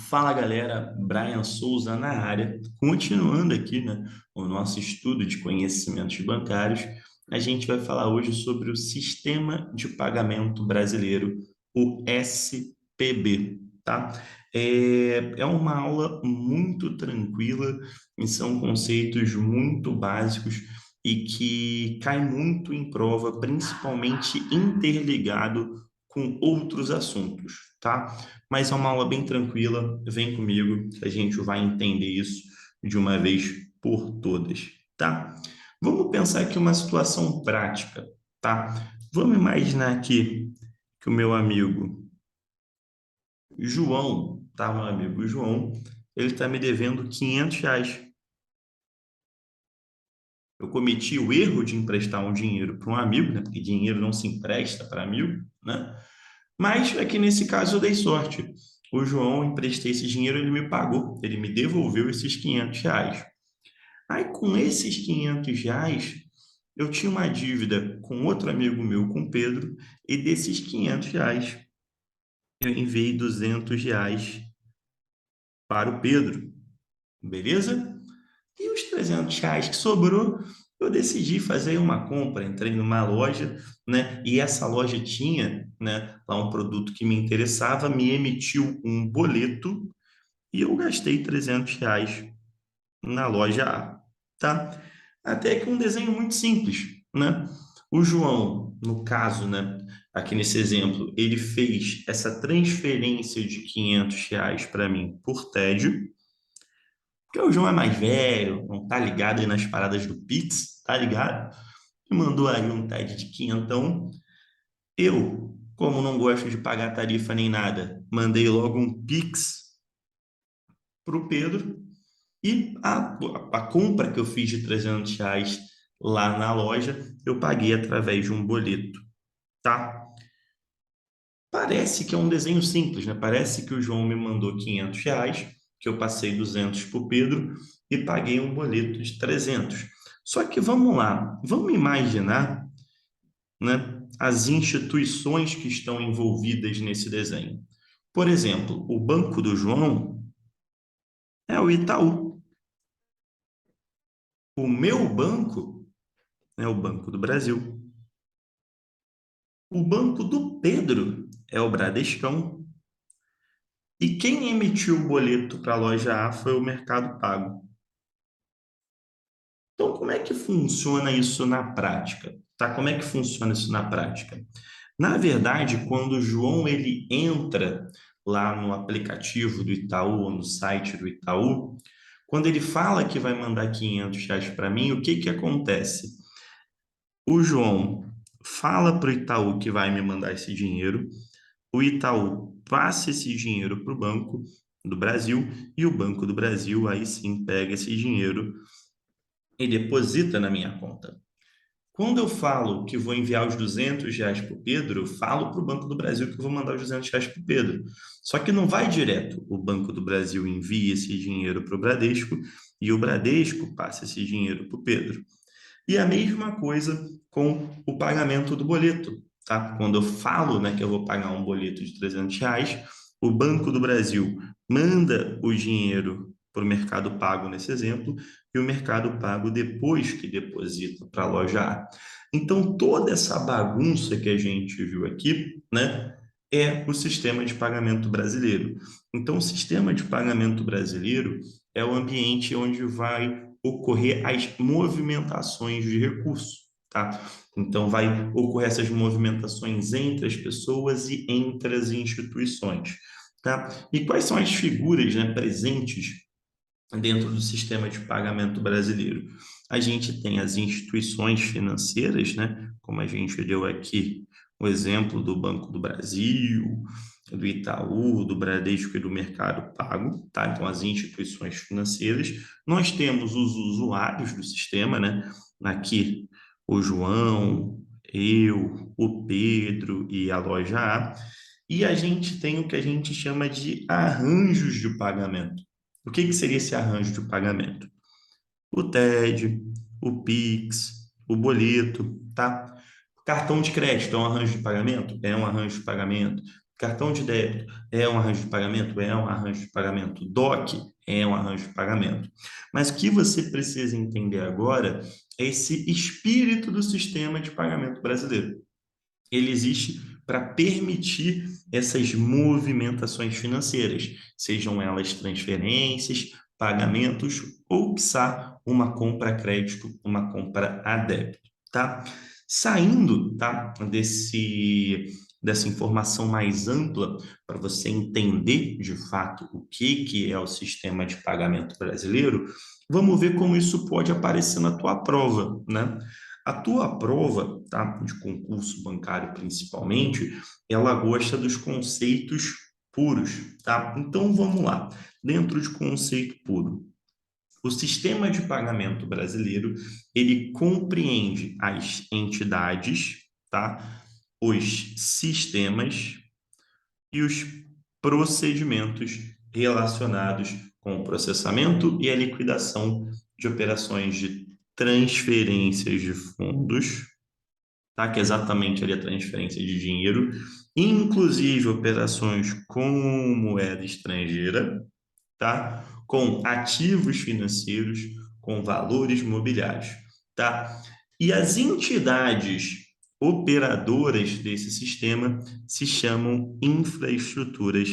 Fala galera, Brian Souza na área. Continuando aqui, o nosso estudo de conhecimentos bancários, a gente vai falar hoje sobre o Sistema de Pagamento Brasileiro, o SPB, tá? É uma aula muito tranquila e são conceitos muito básicos e que cai muito em prova, principalmente interligado com outros assuntos, tá? Mas é uma aula bem tranquila. Vem comigo, que a gente vai entender isso de uma vez por todas, tá? Vamos pensar aqui uma situação prática, tá? Vamos imaginar aqui que o meu amigo João, tá? Meu amigo João, ele está me devendo R$ 500. Eu cometi o erro de emprestar um dinheiro para um amigo, né? Porque dinheiro não se empresta para amigo, né? Mas aqui nesse caso eu dei sorte. O João, emprestei esse dinheiro, ele me pagou, ele me devolveu esses R$ 500. Aí com esses R$ 500, eu tinha uma dívida com outro amigo meu, com o Pedro, e desses R$ 500 eu enviei R$ 200 para o Pedro, beleza? E os R$ 300 que sobrou, eu decidi fazer uma compra. Entrei numa loja, né? E essa loja tinha, né, lá um produto que me interessava, me emitiu um boleto e eu gastei R$ 300 na loja A, tá? Até que um desenho muito simples, né? O João, no caso, né, aqui nesse exemplo, ele fez essa transferência de R$ 500 para mim por TED, porque o João é mais velho, não tá ligado aí nas paradas do Pix, tá ligado? E mandou aí um TED de quinhentão. Eu, como não gosto de pagar tarifa nem nada, mandei logo um Pix pro Pedro e a compra que eu fiz de R$ 300 lá na loja, eu paguei através de um boleto, tá? Parece que é um desenho simples, né? Parece que o João me mandou R$ 500, que eu passei 200 para o Pedro e paguei um boleto de 300. Só que vamos lá, vamos imaginar, né, as instituições que estão envolvidas nesse desenho. Por exemplo, o banco do João é o Itaú. O meu banco é o Banco do Brasil. O banco do Pedro é o Bradescão. E quem emitiu o boleto para a loja A foi o Mercado Pago. Então, como é que funciona isso na prática? Tá? Como é que funciona isso na prática? Na verdade, quando o João ele entra lá no aplicativo do Itaú ou no site do Itaú, quando ele fala que vai mandar R$ 500 para mim, o que que acontece? O João fala para o Itaú que vai me mandar esse dinheiro, o Itaú passa esse dinheiro para o Banco do Brasil e o Banco do Brasil aí sim pega esse dinheiro e deposita na minha conta. Quando eu falo que vou enviar os R$ 200 para o Pedro, eu falo para o Banco do Brasil que eu vou mandar os R$ 200 para o Pedro. Só que não vai direto. O Banco do Brasil envia esse dinheiro para o Bradesco e o Bradesco passa esse dinheiro para o Pedro. E a mesma coisa com o pagamento do boleto, tá? Quando eu falo, né, que eu vou pagar um boleto de R$ 300, o Banco do Brasil manda o dinheiro para o Mercado Pago, nesse exemplo, e o Mercado Pago depois que deposita para a loja A. Então, toda essa bagunça que a gente viu aqui, né, é o sistema de pagamento brasileiro. Então, o sistema de pagamento brasileiro é o ambiente onde vai ocorrer as movimentações de recursos, tá? Então, vai ocorrer essas movimentações entre as pessoas e entre as instituições, tá? E quais são as figuras, né, presentes dentro do sistema de pagamento brasileiro? A gente tem as instituições financeiras, né, como a gente deu aqui o exemplo do Banco do Brasil, do Itaú, do Bradesco e do Mercado Pago, tá? Então, as instituições financeiras. Nós temos os usuários do sistema, né? Aqui, o João, eu, o Pedro e a loja A. E a gente tem o que a gente chama de arranjos de pagamento. O que que seria esse arranjo de pagamento? O TED, o Pix, o boleto, tá? Cartão de crédito é um arranjo de pagamento? É um arranjo de pagamento. Cartão de débito é um arranjo de pagamento? É um arranjo de pagamento. DOC é um arranjo de pagamento. Mas o que você precisa entender agora é esse espírito do sistema de pagamento brasileiro. Ele existe para permitir essas movimentações financeiras, sejam elas transferências, pagamentos ou, quiçá, uma compra a crédito, uma compra a débito, tá? Saindo, tá, dessa informação mais ampla para você entender de fato o que é o sistema de pagamento brasileiro, vamos ver como isso pode aparecer na tua prova, né? A tua prova, tá, de concurso bancário principalmente, ela gosta dos conceitos puros, tá? Então vamos lá. Dentro de conceito puro, o sistema de pagamento brasileiro, ele compreende as entidades, tá? Os sistemas e os procedimentos relacionados com o processamento e a liquidação de operações de transferências de fundos, tá? Que é exatamente ali a transferência de dinheiro, inclusive operações com moeda estrangeira, tá? Com ativos financeiros, com valores mobiliários, tá? E as entidades operadoras desse sistema se chamam infraestruturas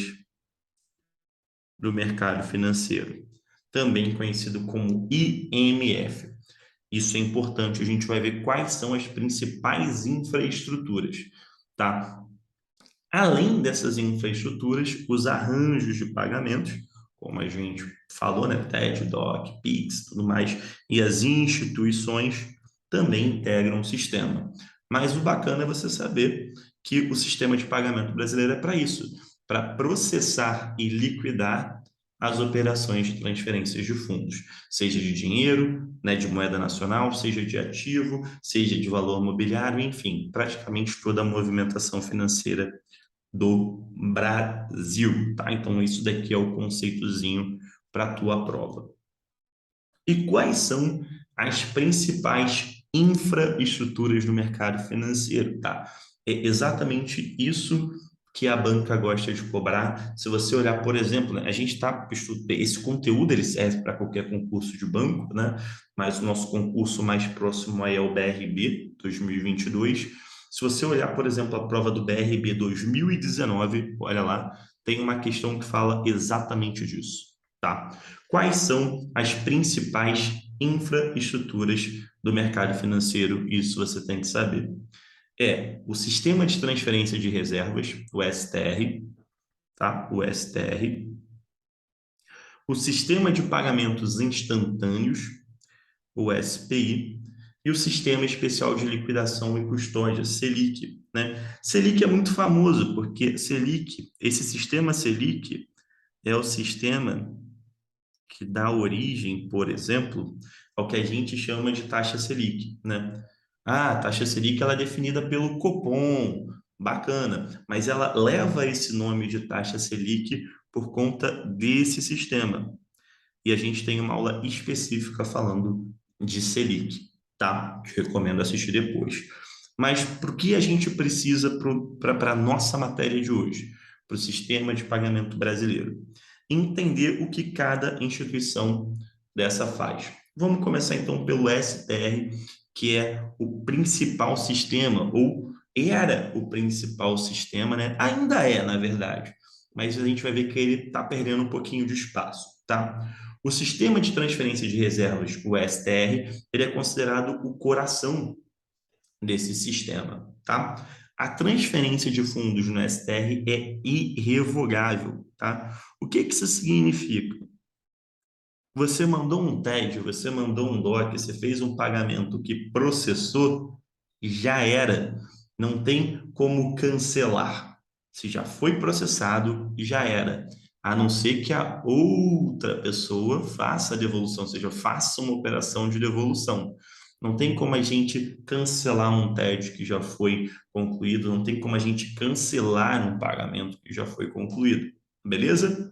do mercado financeiro, também conhecido como IMF. Isso é importante, a gente vai ver quais são as principais infraestruturas, tá? Além dessas infraestruturas, os arranjos de pagamentos, como a gente falou, né, TED, DOC, PIX, tudo mais, e as instituições também integram o sistema. Mas o bacana é você saber que o sistema de pagamento brasileiro é para isso, para processar e liquidar as operações de transferências de fundos, seja de dinheiro, né, de moeda nacional, seja de ativo, seja de valor mobiliário, enfim, praticamente toda a movimentação financeira do Brasil, tá? Então, isso daqui é o conceitozinho para a tua prova. E quais são as principais infraestruturas do mercado financeiro, tá? É exatamente isso que a banca gosta de cobrar. Se você olhar, por exemplo, né, a gente está esse conteúdo ele serve para qualquer concurso de banco, né? Mas o nosso concurso mais próximo aí é o BRB 2022. Se você olhar, por exemplo, a prova do BRB 2019, olha lá, tem uma questão que fala exatamente disso, tá? Quais são as principais infraestruturas do mercado financeiro? Isso você tem que saber. É o Sistema de Transferência de Reservas, o STR, tá? O STR. O Sistema de Pagamentos Instantâneos, o SPI. E o Sistema Especial de Liquidação e Custódia, Selic, né? Selic é muito famoso, porque Selic, esse sistema Selic é o sistema que dá origem, por exemplo, ao que a gente chama de taxa Selic, né? Ah, a taxa Selic ela é definida pelo Copom, bacana, mas ela leva esse nome de taxa Selic por conta desse sistema. E a gente tem uma aula específica falando de Selic, tá? Te recomendo assistir depois. Mas para o que a gente precisa para a nossa matéria de hoje, para o sistema de pagamento brasileiro? Entender o que cada instituição dessa faz. Vamos começar então pelo STR, que é o principal sistema, ou era o principal sistema, né? Ainda é, na verdade, mas a gente vai ver que ele está perdendo um pouquinho de espaço, tá? O sistema de transferência de reservas, o STR, ele é considerado o coração desse sistema, tá? A transferência de fundos no STR é irrevogável, tá? O que que isso significa? Você mandou um TED, você mandou um DOC, você fez um pagamento que processou, já era. Não tem como cancelar. Se já foi processado, já era. A não ser que a outra pessoa faça a devolução, ou seja, faça uma operação de devolução. Não tem como a gente cancelar um TED que já foi concluído, não tem como a gente cancelar um pagamento que já foi concluído. Beleza?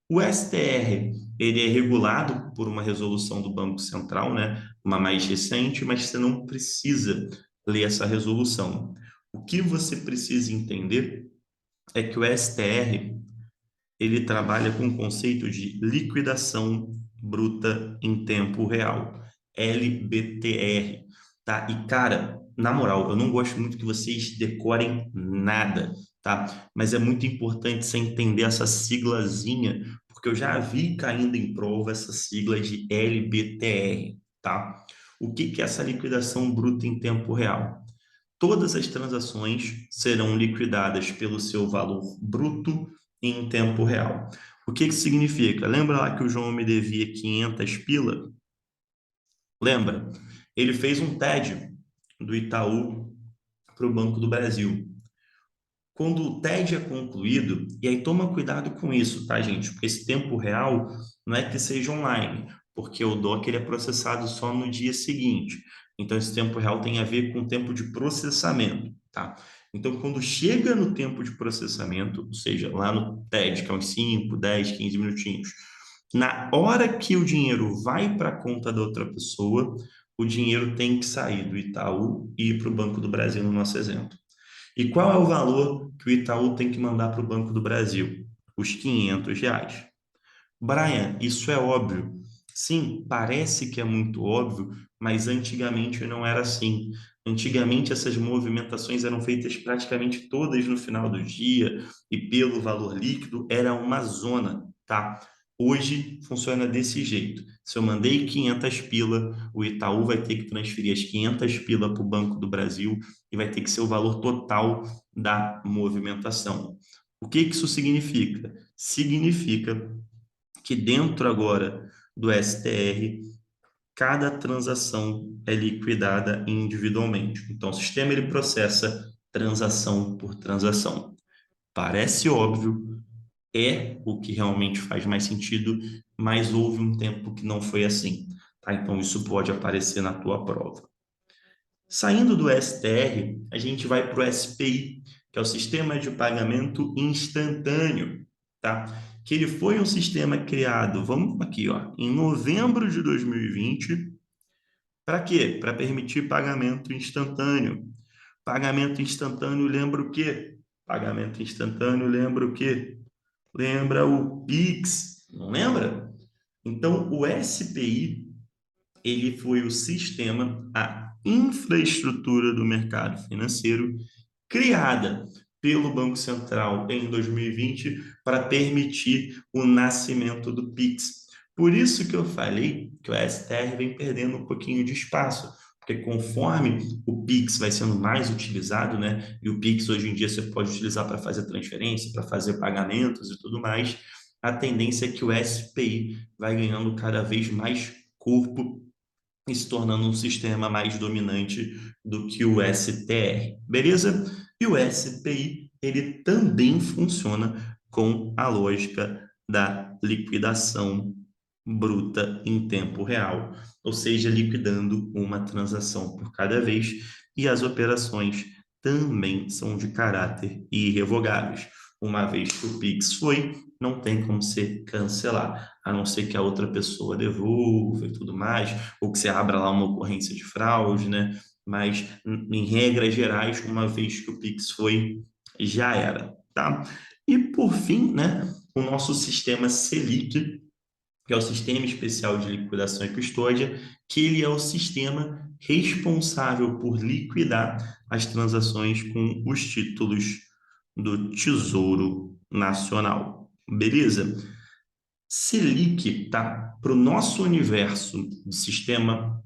O STR, ele é regulado por uma resolução do Banco Central, né? Uma mais recente, mas você não precisa ler essa resolução. O que você precisa entender é que o STR ele trabalha com o conceito de liquidação bruta em tempo real, LBTR, tá? E cara, na moral, eu não gosto muito que vocês decorem nada, tá? Mas é muito importante você entender essa siglazinha, porque eu já vi caindo em prova essa sigla de LBTR, tá? O que que é essa liquidação bruta em tempo real? Todas as transações serão liquidadas pelo seu valor bruto em tempo real. O que que significa? Lembra lá que o João me devia 500 pila? Lembra? Ele fez um TED do Itaú para o Banco do Brasil. Quando o TED é concluído, e aí toma cuidado com isso, tá, gente? Porque esse tempo real não é que seja online, porque o DOC ele é processado só no dia seguinte. Então, esse tempo real tem a ver com o tempo de processamento, tá? Então, quando chega no tempo de processamento, ou seja, lá no TED, que é uns 5, 10, 15 minutinhos, na hora que o dinheiro vai para a conta da outra pessoa, o dinheiro tem que sair do Itaú e ir para o Banco do Brasil, no nosso exemplo. E qual é o valor que o Itaú tem que mandar para o Banco do Brasil? Os R$ 500. Brian, isso é óbvio. Sim, parece que é muito óbvio, mas antigamente não era assim. Antigamente essas movimentações eram feitas praticamente todas no final do dia e pelo valor líquido era uma zona, tá? Hoje funciona desse jeito. Se eu mandei 500 pila, o Itaú vai ter que transferir as 500 pila para o Banco do Brasil e vai ter que ser o valor total da movimentação. O que que isso significa? Significa que dentro agora do STR, cada transação é liquidada individualmente. Então, o sistema ele processa transação por transação. Parece óbvio, é o que realmente faz mais sentido, mas houve um tempo que não foi assim. Tá? Então, isso pode aparecer na tua prova. Saindo do STR, a gente vai para o SPI, que é o Sistema de Pagamento Instantâneo, tá? Que ele foi um sistema criado, vamos aqui, ó, em novembro de 2020, para quê? Para permitir pagamento instantâneo. Pagamento instantâneo lembra o quê? Pagamento instantâneo lembra o quê? Lembra o Pix, não lembra? Então, o SPI ele foi o sistema, a infraestrutura do mercado financeiro criada pelo Banco Central em 2020 para permitir o nascimento do Pix. Por isso que eu falei que o STR vem perdendo um pouquinho de espaço, porque conforme o Pix vai sendo mais utilizado, né? E o Pix hoje em dia você pode utilizar para fazer transferência, para fazer pagamentos e tudo mais, a tendência é que o SPI vai ganhando cada vez mais corpo e se tornando um sistema mais dominante do que o STR, beleza? E o SPI, ele também funciona com a lógica da liquidação bruta em tempo real, ou seja, liquidando uma transação por cada vez, e as operações também são de caráter irrevogáveis. Uma vez que o Pix foi, não tem como você cancelar, a não ser que a outra pessoa devolva e tudo mais, ou que você abra lá uma ocorrência de fraude, né? Mas, em regras gerais, uma vez que o Pix foi, já era, tá? E, por fim, né, o nosso sistema Selic, que é o Sistema Especial de Liquidação e Custódia, que ele é o sistema responsável por liquidar as transações com os títulos do Tesouro Nacional. Beleza? Selic, tá? Para o nosso universo de sistema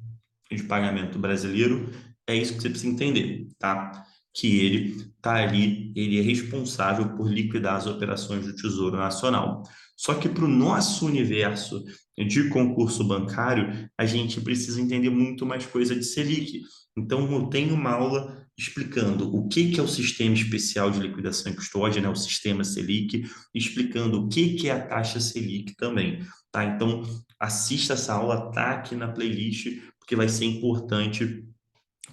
de pagamento brasileiro, é isso que você precisa entender, tá? Que ele está ali, ele é responsável por liquidar as operações do Tesouro Nacional. Só que para o nosso universo de concurso bancário, a gente precisa entender muito mais coisa de Selic. Então, eu tenho uma aula explicando o que que é o Sistema Especial de Liquidação e Custódia, né, o Sistema Selic, explicando o que que é a taxa Selic também, tá? Então, assista essa aula, tá aqui na playlist, porque vai ser importante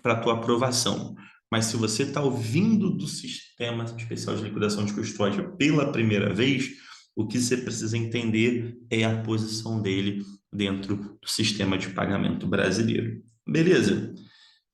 para a tua aprovação. Mas se você está ouvindo do Sistema Especial de Liquidação de Custódia pela primeira vez, o que você precisa entender é a posição dele dentro do sistema de pagamento brasileiro. Beleza?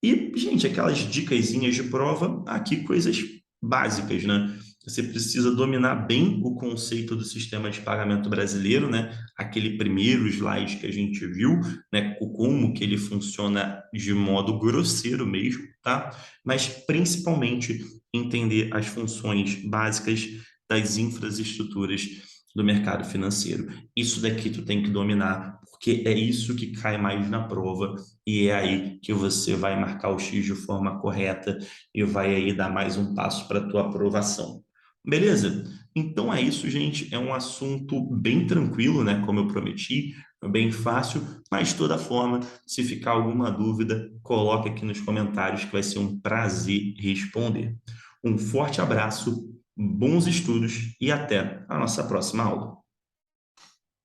E, gente, aquelas dicasinhas de prova, aqui coisas básicas, né? Você precisa dominar bem o conceito do sistema de pagamento brasileiro, né? Aquele primeiro slide que a gente viu, né? Como que ele funciona de modo grosseiro mesmo, tá? Mas principalmente entender as funções básicas das infraestruturas do mercado financeiro. Isso daqui tu tem que dominar, porque é isso que cai mais na prova e é aí que você vai marcar o X de forma correta e vai aí dar mais um passo para a tua aprovação. Beleza? Então é isso, gente. É um assunto bem tranquilo, né? Como eu prometi, bem fácil, mas de toda forma, se ficar alguma dúvida, coloque aqui nos comentários que vai ser um prazer responder. Um forte abraço, bons estudos e até a nossa próxima aula.